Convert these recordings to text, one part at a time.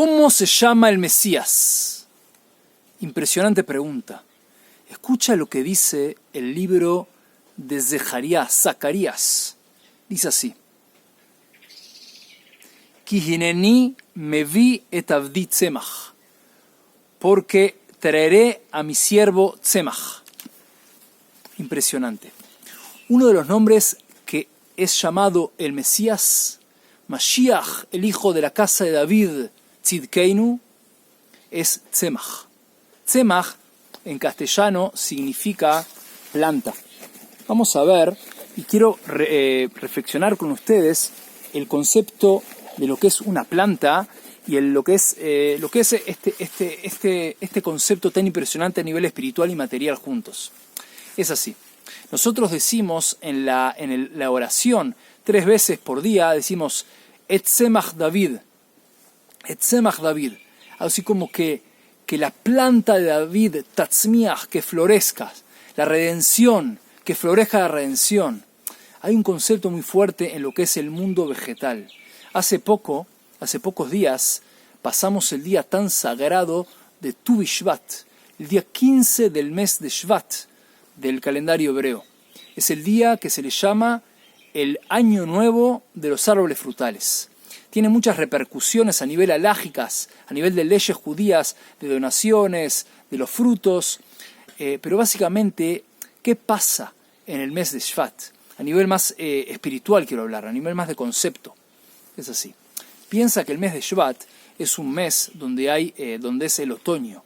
¿Cómo se llama el Mesías? Impresionante pregunta. Escucha lo que dice el libro de Zacarías. Dice así. Ki hineni mevi et avdi tzemach. Porque traeré a mi siervo Tzemach. Impresionante. Uno de los nombres que es llamado el Mesías, Mashiach, el hijo de la casa de David, Tzidkeinu, es Tzemach. Tzemach en castellano significa planta. Vamos a ver, y quiero reflexionar con ustedes el concepto de lo que es una planta y lo que es este concepto tan impresionante a nivel espiritual y material juntos. Es así. Nosotros decimos en la oración 3 veces por día, decimos Et Tzemach David, Et Tzemach David, así como que la planta de David, Tatzmiach, que florezca, la redención, que florezca la redención. Hay un concepto muy fuerte en lo que es el mundo vegetal. Hace pocos días, pasamos el día tan sagrado de Tu B'Shvat, el día 15 del mes de Shvat, del calendario hebreo. Es el día que se le llama el Año Nuevo de los árboles frutales. Tiene muchas repercusiones a nivel halágicas, a nivel de leyes judías, de donaciones, de los frutos, pero básicamente, ¿qué pasa en el mes de Shvat? A nivel más espiritual quiero hablar, a nivel más de concepto. Es así. Piensa que el mes de Shvat es un mes donde es el otoño.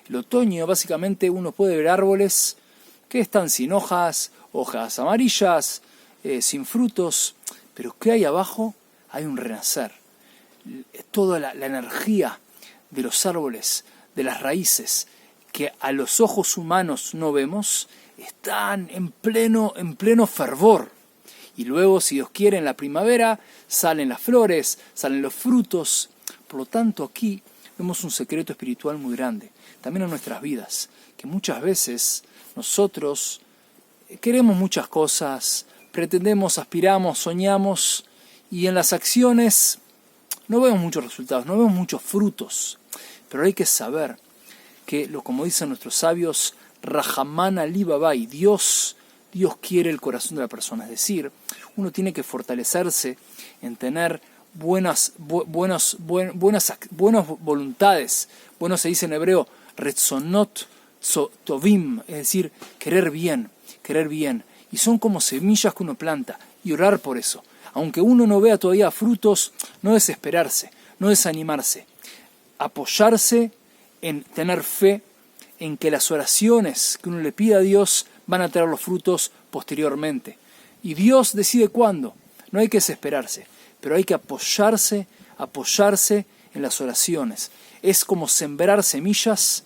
El otoño, básicamente, uno puede ver árboles que están sin hojas amarillas, sin frutos, pero ¿qué hay abajo? Hay un renacer. Toda la energía de los árboles, de las raíces, que a los ojos humanos no vemos, están en pleno fervor. Y luego, si Dios quiere, en la primavera salen las flores, salen los frutos. Por lo tanto, aquí vemos un secreto espiritual muy grande, también en nuestras vidas, que muchas veces nosotros queremos muchas cosas, pretendemos, aspiramos, soñamos, y en las acciones no vemos muchos resultados, no vemos muchos frutos. Pero hay que saber que, como dicen nuestros sabios, Rahamán Ali Babai, Dios quiere el corazón de la persona. Es decir, uno tiene que fortalecerse en tener buenas voluntades. Bueno, se dice en hebreo, Retzonot Tovim, es decir, querer bien. Y son como semillas que uno planta, y orar por eso. Aunque uno no vea todavía frutos, no desesperarse, no desanimarse. Apoyarse en tener fe en que las oraciones que uno le pide a Dios van a traer los frutos posteriormente. Y Dios decide cuándo. No hay que desesperarse, pero hay que apoyarse en las oraciones. Es como sembrar semillas.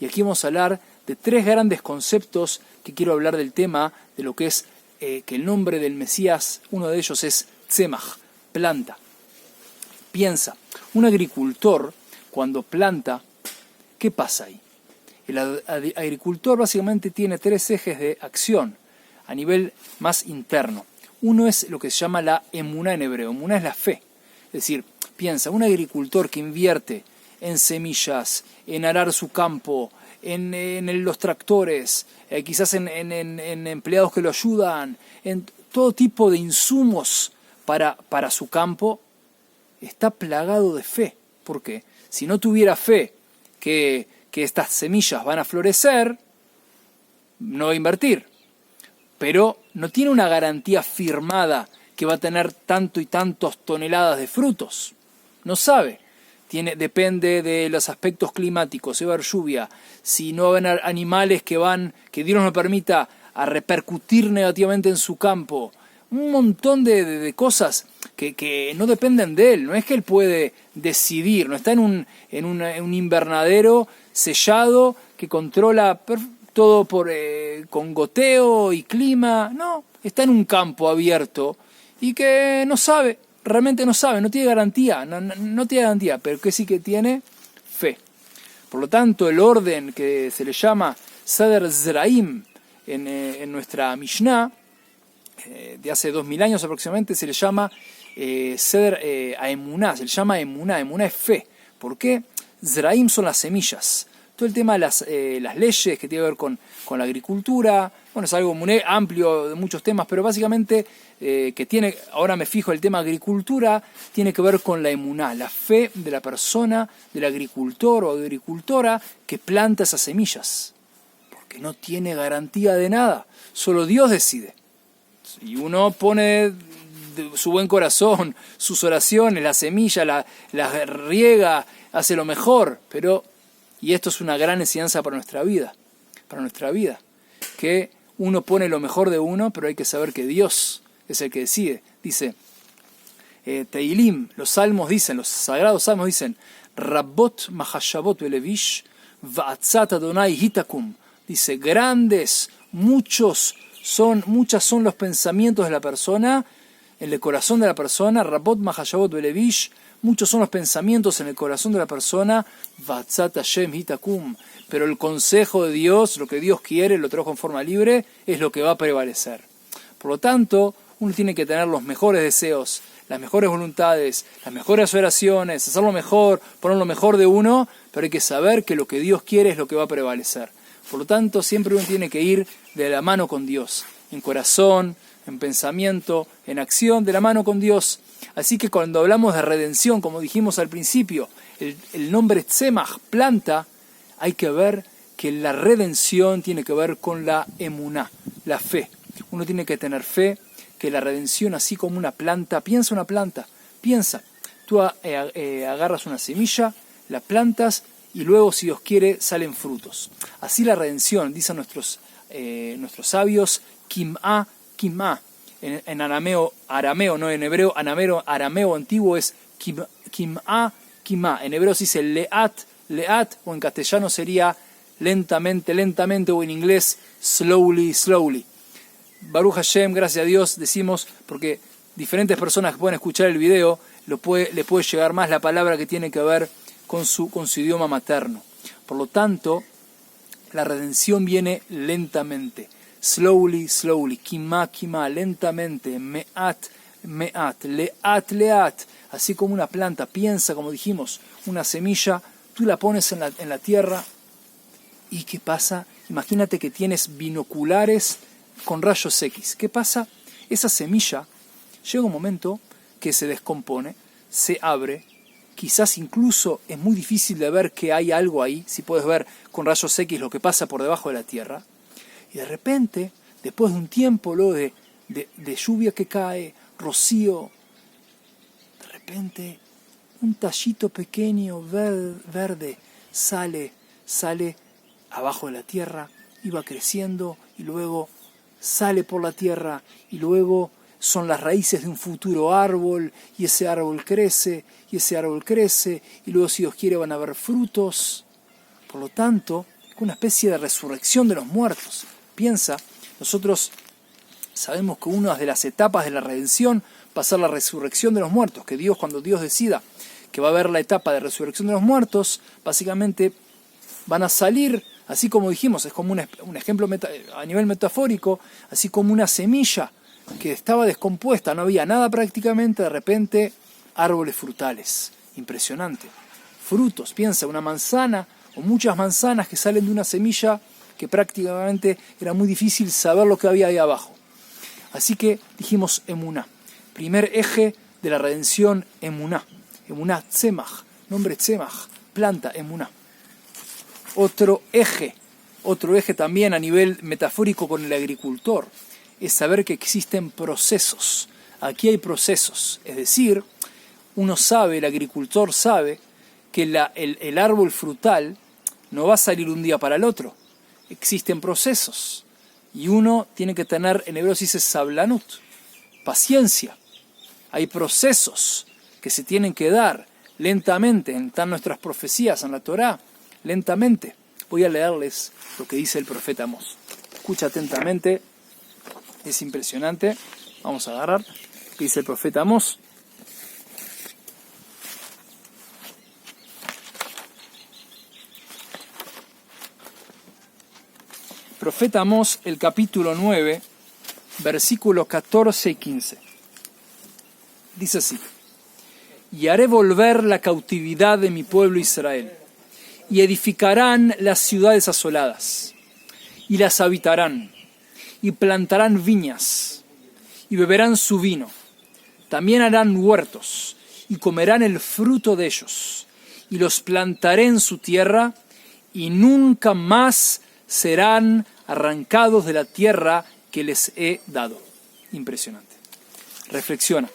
Y aquí vamos a hablar de 3 grandes conceptos que quiero hablar del tema, de lo que es que el nombre del Mesías, uno de ellos es Tzemach, planta. Piensa, un agricultor cuando planta, ¿qué pasa ahí? El agricultor básicamente tiene 3 ejes de acción a nivel más interno. Uno es lo que se llama la emuná en hebreo. Emuná es la fe. Es decir, piensa, un agricultor que invierte en semillas, en arar su campo, en los tractores, quizás en empleados que lo ayudan, en todo tipo de insumos para su campo, está plagado de fe. ¿Por qué? Si no tuviera fe que estas semillas van a florecer, no va a invertir. Pero no tiene una garantía firmada que va a tener tanto y tantos toneladas de frutos. No sabe. Depende de los aspectos climáticos, si va a haber lluvia, si no va a haber animales que Dios no permita, a repercutir negativamente en su campo. Un montón de cosas que no dependen de él. No es que él puede decidir, no está en un invernadero sellado que controla todo con goteo y clima. No, está en un campo abierto y que no sabe. Realmente no sabe, no tiene garantía, no tiene garantía, pero que sí que tiene fe. Por lo tanto, el orden que se le llama Seder Zeraim en nuestra Mishnah, de hace 2000 años aproximadamente, se le llama Seder a Emuná, se le llama Emuná. Emuná es fe. ¿Por qué? Zraim son las semillas. Todo el tema de las leyes que tiene que ver con la agricultura, bueno, es algo muy amplio de muchos temas, pero básicamente ahora me fijo, el tema agricultura tiene que ver con la emuná, la fe de la persona, del agricultor o agricultora que planta esas semillas, porque no tiene garantía de nada, solo Dios decide. Y uno pone su buen corazón, sus oraciones, la semilla, la riega, hace lo mejor, y esto es una gran enseñanza para nuestra vida, que uno pone lo mejor de uno, pero hay que saber que Dios es el que decide. Dice, Teilim, los sagrados salmos dicen, Rabbot mahashavot velevish, va'atzat Adonai hitakum. Dice, muchas son los pensamientos de la persona, en el corazón de la persona, Rabbot mahashavot velevish, muchos son los pensamientos en el corazón de la persona, va'atzat Hashem hitakum. Pero el consejo de Dios, lo que Dios quiere, lo trajo en forma libre, es lo que va a prevalecer. Por lo tanto, uno tiene que tener los mejores deseos, las mejores voluntades, las mejores oraciones, hacer lo mejor, poner lo mejor de uno, pero hay que saber que lo que Dios quiere es lo que va a prevalecer. Por lo tanto, siempre uno tiene que ir de la mano con Dios, en corazón, en pensamiento, en acción, de la mano con Dios. Así que cuando hablamos de redención, como dijimos al principio, el nombre Tzemach, planta, hay que ver que la redención tiene que ver con la emuná, la fe. Uno tiene que tener fe que la redención, así como una planta, piensa, tú agarras una semilla, la plantas y luego, si Dios quiere, salen frutos. Así la redención, dicen nuestros sabios, kim'a, en arameo, no en hebreo, arameo antiguo es kim'a, en hebreo se dice leat, o en castellano sería lentamente, o en inglés slowly. Baruch Hashem, gracias a Dios, decimos, porque diferentes personas que pueden escuchar el video, le puede llegar más la palabra que tiene que ver con su idioma materno. Por lo tanto, la redención viene lentamente, slowly, kimá, lentamente, meat, leat, así como una planta, piensa, como dijimos, una semilla, tú la pones en la tierra, ¿y qué pasa? Imagínate que tienes binoculares con rayos X. ¿Qué pasa? Esa semilla llega un momento que se descompone, se abre, quizás incluso es muy difícil de ver que hay algo ahí, si puedes ver con rayos X lo que pasa por debajo de la tierra, y de repente, después de un tiempo luego de lluvia que cae, rocío, de repente un tallito pequeño verde sale abajo de la tierra, y va creciendo y luego sale por la tierra y luego son las raíces de un futuro árbol y ese árbol crece y luego, si Dios quiere, van a haber frutos. Por lo tanto, es una especie de resurrección de los muertos. Piensa, nosotros sabemos que una de las etapas de la redención va a ser la resurrección de los muertos, que Dios, cuando Dios decida que va a haber la etapa de resurrección de los muertos, básicamente van a salir, así como dijimos, es como un ejemplo a nivel metafórico, así como una semilla que estaba descompuesta, no había nada prácticamente, de repente árboles frutales, impresionante. Frutos, piensa, una manzana o muchas manzanas que salen de una semilla que prácticamente era muy difícil saber lo que había ahí abajo. Así que dijimos emuná, primer eje de la redención, emuná tzemach, nombre tzemach, planta, emuná. Otro eje también a nivel metafórico con el agricultor, es saber que existen procesos. Aquí hay procesos, es decir, el agricultor sabe que el árbol frutal no va a salir un día para el otro. Existen procesos. Y uno tiene que tener, en hebreo se dice sablanut, paciencia. Hay procesos que se tienen que dar lentamente, están nuestras profecías en la Torá, lentamente. Voy a leerles lo que dice el profeta Amós. Escucha atentamente, es impresionante. Vamos a agarrar lo que dice el profeta Amós. Profeta Amós, el capítulo 9, versículos 14 y 15. Dice así: y haré volver la cautividad de mi pueblo Israel, y edificarán las ciudades asoladas, y las habitarán, y plantarán viñas, y beberán su vino. También harán huertos, y comerán el fruto de ellos, y los plantaré en su tierra, y nunca más serán arrancados de la tierra que les he dado. Impresionante. Reflexiona.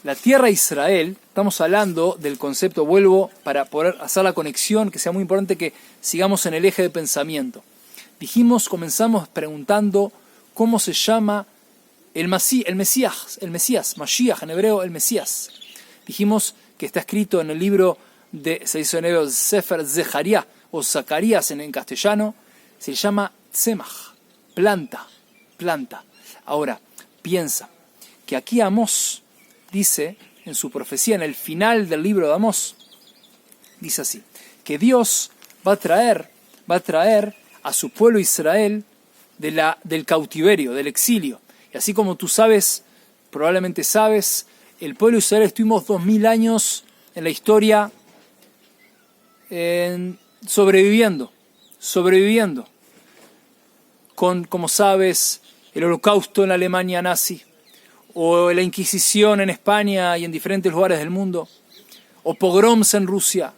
La tierra de Israel, estamos hablando del concepto, vuelvo para poder hacer la conexión, que sea muy importante que sigamos en el eje de pensamiento. Comenzamos preguntando cómo se llama el Mesías, Mashiach en hebreo, el Mesías. Dijimos que está escrito en el libro se dice en hebreo Sefer Zecharia o Zacarías en castellano, se llama Tzemach, planta. Ahora, piensa que aquí Amós dice en su profecía, en el final del libro de Amós, dice así, que Dios va a traer a su pueblo Israel del cautiverio, del exilio. Y así como tú sabes, probablemente sabes, el pueblo Israel estuvimos 2000 años en la historia sobreviviendo, con, como sabes, el holocausto en la Alemania nazi, o la Inquisición en España y en diferentes lugares del mundo, o pogroms en Rusia,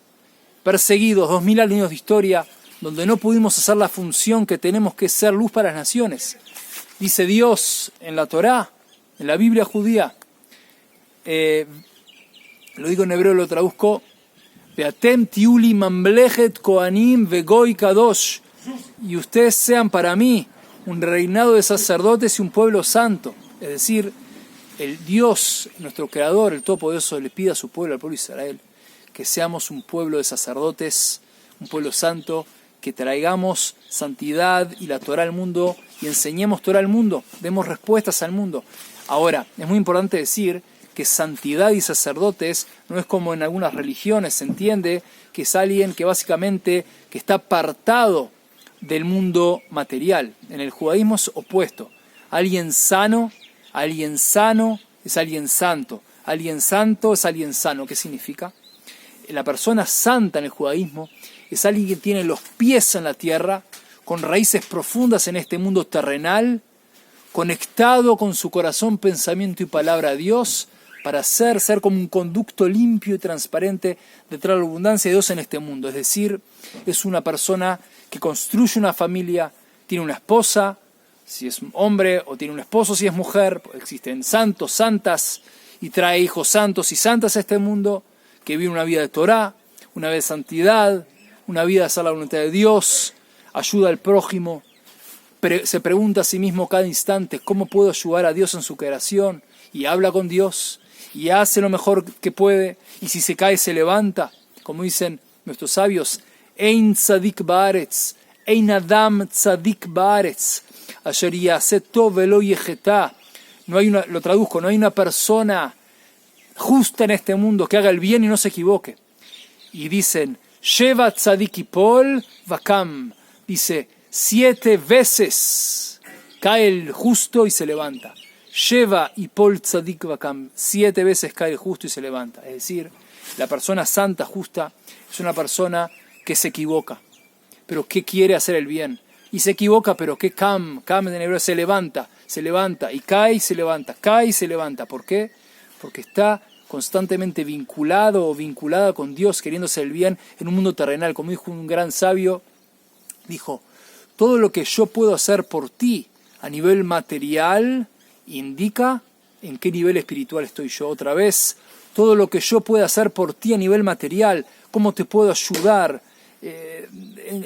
perseguidos, 2000 años de historia, donde no pudimos hacer la función que tenemos que ser luz para las naciones. Dice Dios en la Torá, en la Biblia judía, lo digo en hebreo, lo traduzco, Ve'atem tiuli mamlechet kohanim vegoy kadosh, y ustedes sean para mí un reinado de sacerdotes y un pueblo santo. Es decir, el Dios, nuestro Creador, el Todopoderoso, le pide a su pueblo, al pueblo de Israel, que seamos un pueblo de sacerdotes, un pueblo santo, que traigamos santidad y la Torá al mundo y enseñemos Torá al mundo, demos respuestas al mundo. Ahora, es muy importante decir que santidad y sacerdotes no es como en algunas religiones, se entiende que es alguien que básicamente que está apartado del mundo material. En el judaísmo es opuesto. Alguien sano es alguien santo. Alguien santo es alguien sano. ¿Qué significa? La persona santa en el judaísmo es alguien que tiene los pies en la tierra, con raíces profundas en este mundo terrenal, conectado con su corazón, pensamiento y palabra a Dios, para ser como un conducto limpio y transparente detrás de la abundancia de Dios en este mundo. Es decir, es una persona que construye una familia, tiene una esposa, si es hombre, o tiene un esposo si es mujer, existen santos, santas, y trae hijos santos y santas a este mundo, que vive una vida de Torá, una vida de santidad, una vida de hacer la voluntad de Dios, ayuda al prójimo, se pregunta a sí mismo cada instante cómo puedo ayudar a Dios en su creación, y habla con Dios, y hace lo mejor que puede, y si se cae se levanta, como dicen nuestros sabios, Ein tzadik baaretz, ein adam tzadik baaretz, asher yaseh tov velo yechetá. Lo traduzco, no hay una persona justa en este mundo que haga el bien y no se equivoque. Y dicen, Sheva tzadik ipol vakam, dice, 7 veces cae el justo y se levanta. Sheva ipol tzadik vakam, 7 veces cae el justo y se levanta. Es decir, la persona santa, justa, es una persona que se equivoca, pero que quiere hacer el bien. Y se equivoca, pero que kam en hebreo se levanta, y cae y se levanta, cae y se levanta. ¿Por qué? Porque está constantemente vinculado o vinculada con Dios, queriéndose el bien en un mundo terrenal. Como dijo un gran sabio, dijo, todo lo que yo puedo hacer por ti a nivel material indica en qué nivel espiritual estoy yo. Otra vez, todo lo que yo pueda hacer por ti a nivel material, cómo te puedo ayudar,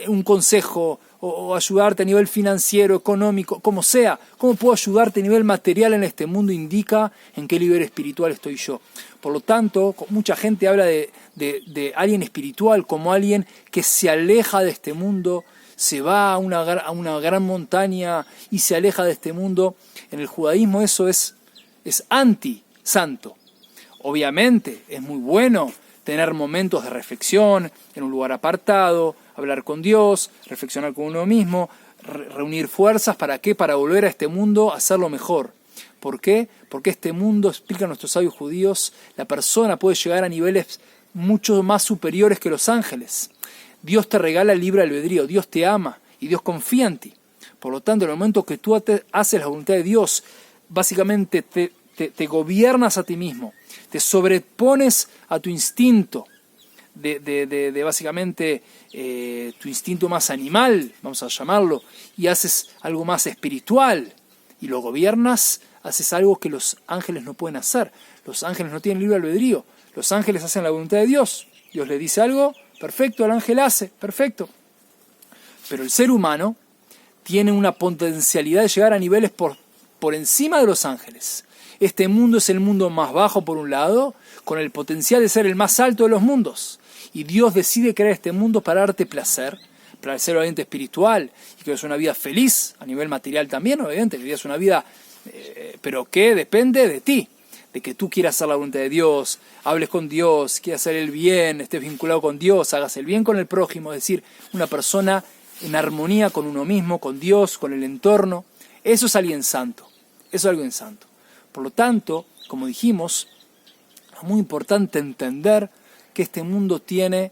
un consejo, o ayudarte a nivel financiero, económico, como sea, cómo puedo ayudarte a nivel material en este mundo, indica en qué nivel espiritual estoy yo. Por lo tanto, mucha gente habla de alguien espiritual como alguien que se aleja de este mundo, se va a una gran montaña y se aleja de este mundo. En el judaísmo eso es anti-santo. Obviamente es muy bueno tener momentos de reflexión en un lugar apartado, hablar con Dios, reflexionar con uno mismo, reunir fuerzas, ¿para qué? Para volver a este mundo a hacerlo mejor. ¿Por qué? Porque este mundo, explican nuestros sabios judíos, la persona puede llegar a niveles mucho más superiores que los ángeles. Dios te regala el libre albedrío, Dios te ama y Dios confía en ti. Por lo tanto, en el momento que tú haces la voluntad de Dios, básicamente te gobiernas a ti mismo, te sobrepones a tu instinto, de básicamente tu instinto más animal, vamos a llamarlo, y haces algo más espiritual y lo gobiernas, haces algo que los ángeles no pueden hacer. Los ángeles no tienen libre albedrío, los ángeles hacen la voluntad de Dios. Dios le dice algo, perfecto, el ángel hace, perfecto. Pero el ser humano tiene una potencialidad de llegar a niveles por encima de los ángeles. Este mundo es el mundo más bajo por un lado, con el potencial de ser el más alto de los mundos. Y Dios decide crear este mundo para darte placer obviamente espiritual, y que es una vida feliz, a nivel material también, obviamente, que es una vida, pero que depende de ti, de que tú quieras hacer la voluntad de Dios, hables con Dios, quieras hacer el bien, estés vinculado con Dios, hagas el bien con el prójimo, es decir, una persona en armonía con uno mismo, con Dios, con el entorno. Eso es alguien santo, eso es alguien santo. Por lo tanto, como dijimos, es muy importante entender que este mundo tiene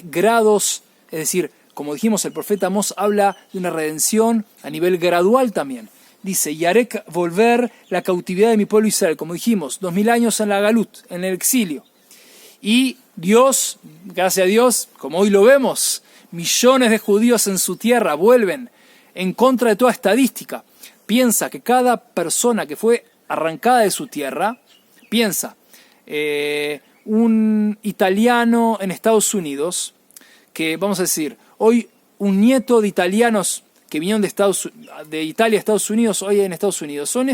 grados, es decir, como dijimos, el profeta Amós habla de una redención a nivel gradual también. Dice, y haré volver la cautividad de mi pueblo Israel, como dijimos, 2000 años en la Galut, en el exilio. Y Dios, gracias a Dios, como hoy lo vemos, millones de judíos en su tierra vuelven en contra de toda estadística. Piensa que cada persona que fue arrancada de su tierra, piensa, un italiano en Estados Unidos, que vamos a decir, hoy un nieto de italianos que vinieron de Italia a Estados Unidos, hoy en Estados Unidos, son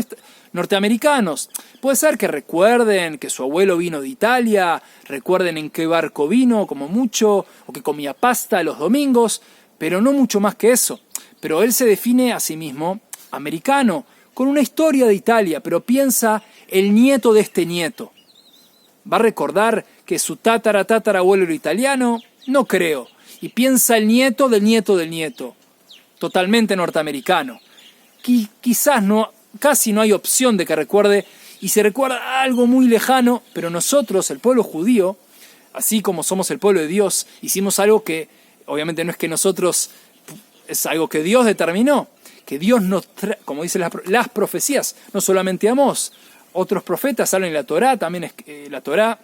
norteamericanos. Puede ser que recuerden que su abuelo vino de Italia, recuerden en qué barco vino, como mucho, o que comía pasta los domingos, pero no mucho más que eso. Pero él se define a sí mismo americano, con una historia de Italia, pero piensa el nieto de este nieto. ¿Va a recordar que su tatarabuelo era italiano? No creo. Y piensa el nieto del nieto del nieto, totalmente norteamericano. Quizás casi no hay opción de que recuerde, y se recuerda algo muy lejano, pero nosotros, el pueblo judío, así como somos el pueblo de Dios, hicimos algo que, obviamente no es que nosotros, es algo que Dios determinó, que Dios nos trae, como dicen las profecías, no solamente Amós, otros profetas hablan en la Torá, también la Torá,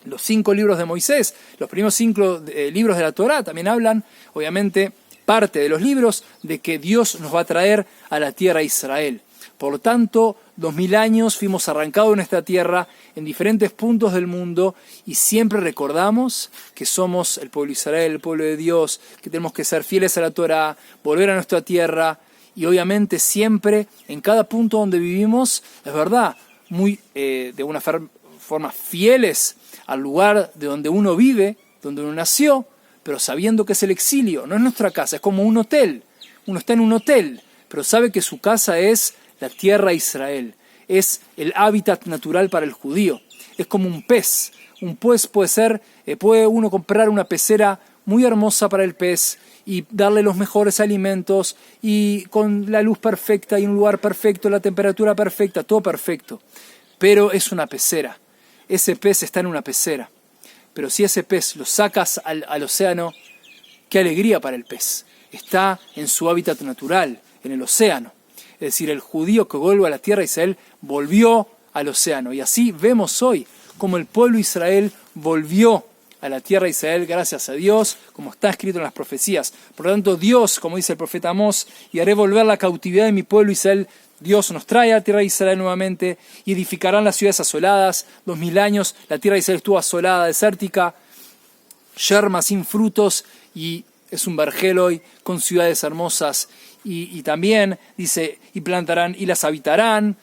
los 5 libros de Moisés, los primeros 5 libros de la Torá también hablan, obviamente, parte de los libros de que Dios nos va a traer a la tierra de Israel. Por lo tanto, 2000 años fuimos arrancados en esta tierra, en diferentes puntos del mundo, y siempre recordamos que somos el pueblo de Israel, el pueblo de Dios, que tenemos que ser fieles a la Torá, volver a nuestra tierra, y obviamente siempre, en cada punto donde vivimos, es verdad, muy de una forma fieles al lugar de donde uno vive, donde uno nació, pero sabiendo que es el exilio, no es nuestra casa, es como un hotel. Uno está en un hotel, pero sabe que su casa es la tierra de Israel, es el hábitat natural para el judío, es como un pez. Un pez puede uno comprar una pecera muy hermosa para el pez y darle los mejores alimentos y con la luz perfecta y un lugar perfecto, la temperatura perfecta, todo perfecto. Pero es una pecera. Ese pez está en una pecera. Pero si ese pez lo sacas al océano, qué alegría para el pez. Está en su hábitat natural, en el océano. Es decir, el judío que vuelve a la tierra de Israel volvió al océano. Y así vemos hoy como el pueblo de Israel volvió a la tierra de Israel gracias a Dios, como está escrito en las profecías. Por lo tanto, Dios, como dice el profeta Amós, y haré volver la cautividad de mi pueblo Israel. Dios nos trae a la tierra de Israel nuevamente y edificarán las ciudades asoladas. 2000 años la tierra de Israel estuvo asolada, desértica, yerma, sin frutos, y es un vergel hoy con ciudades hermosas. Y también dice, y plantarán y las habitarán,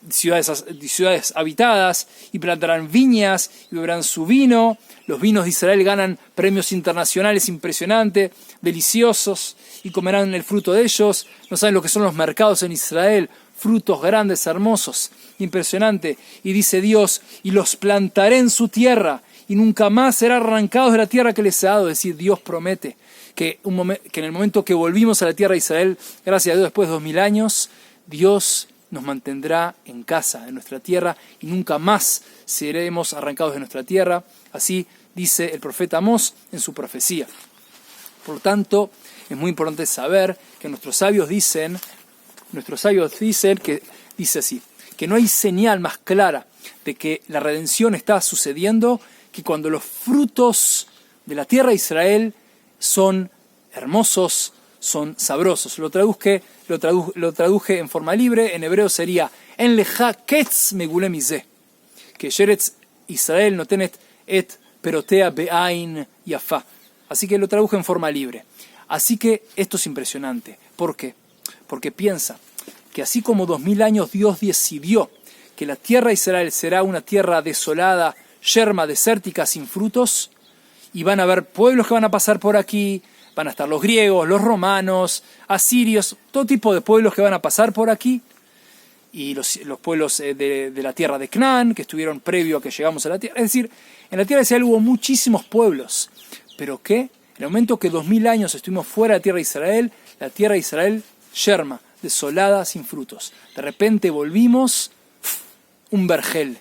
ciudades habitadas, y plantarán viñas y beberán su vino. Los vinos de Israel ganan premios internacionales impresionantes, deliciosos, y comerán el fruto de ellos. No saben lo que son los mercados en Israel, frutos grandes, hermosos, impresionante. Y dice Dios, y los plantaré en su tierra, y nunca más serán arrancados de la tierra que les he dado. Es decir, Dios promete que en el momento que volvimos a la tierra de Israel, gracias a Dios, después de 2000 años, Dios nos mantendrá en casa, en nuestra tierra, y nunca más seremos arrancados de nuestra tierra. Así dice el profeta Amós en su profecía. Por lo tanto, es muy importante saber que nuestros sabios dicen que dice así, que no hay señal más clara de que la redención está sucediendo que cuando los frutos de la tierra de Israel son hermosos, son sabrosos. Lo traduje en forma libre, en hebreo sería En leja ketz megule mizeh, que Sheretz Israel notenet et perotea be'ain yafa. Así que lo traduje en forma libre. Así que esto es impresionante. ¿Por qué? Porque piensa que así como 2000 años Dios decidió que la tierra de Israel será una tierra desolada, yerma, desértica, sin frutos, y van a haber pueblos que van a pasar por aquí, van a estar los griegos, los romanos, asirios, todo tipo de pueblos que van a pasar por aquí, y los pueblos de la tierra de Canaán, que estuvieron previo a que llegamos a la tierra. Es decir, en la tierra de Israel hubo muchísimos pueblos, pero que en el momento que 2000 años estuvimos fuera de la tierra de Israel yerma, desolada, sin frutos. De repente volvimos, un vergel,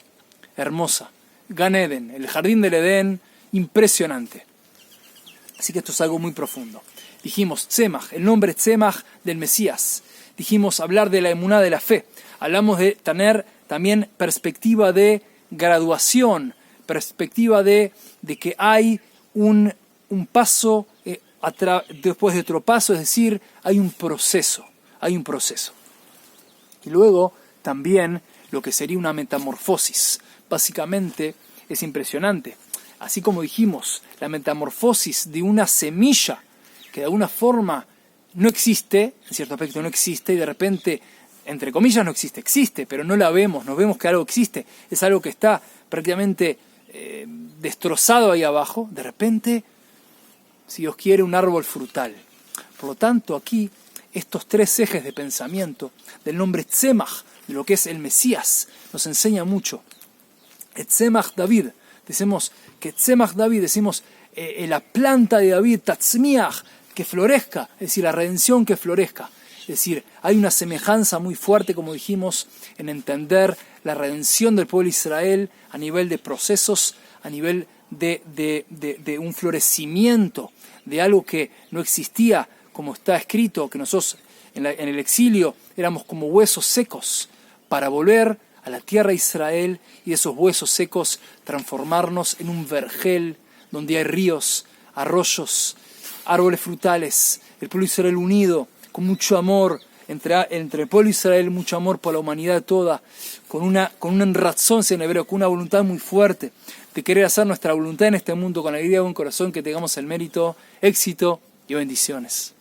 hermosa, Gan Eden, el jardín del Edén, impresionante. Así que esto es algo muy profundo. Dijimos Tzemach, el nombre Tzemach del Mesías. Dijimos hablar de la emuná de la fe. Hablamos de tener también perspectiva de graduación, perspectiva de que hay un paso después de otro paso, es decir, hay un proceso. Y luego también lo que sería una metamorfosis. Básicamente es impresionante. Así como dijimos, la metamorfosis de una semilla que de alguna forma no existe, en cierto aspecto no existe, y de repente, entre comillas, no existe, pero no la vemos, no vemos que algo existe, es algo que está prácticamente destrozado ahí abajo, de repente, si Dios quiere, un árbol frutal. Por lo tanto, aquí, estos tres ejes de pensamiento del nombre Tzemach, de lo que es el Mesías, nos enseña mucho. Tzemach David, decimos que Tzemach David, decimos la planta de David, Tatzmiach, que florezca, es decir, la redención que florezca. Es decir, hay una semejanza muy fuerte, como dijimos, en entender la redención del pueblo de Israel a nivel de procesos, a nivel de un florecimiento, de algo que no existía, como está escrito, que nosotros en el exilio éramos como huesos secos, para volver a la tierra de Israel y de esos huesos secos transformarnos en un vergel donde hay ríos, arroyos, árboles frutales, el pueblo de Israel unido, con mucho amor, entre el pueblo de Israel, mucho amor por la humanidad toda, con una razón en hebreo, con una voluntad muy fuerte de querer hacer nuestra voluntad en este mundo con alegría y buen corazón, que tengamos el mérito, éxito y bendiciones.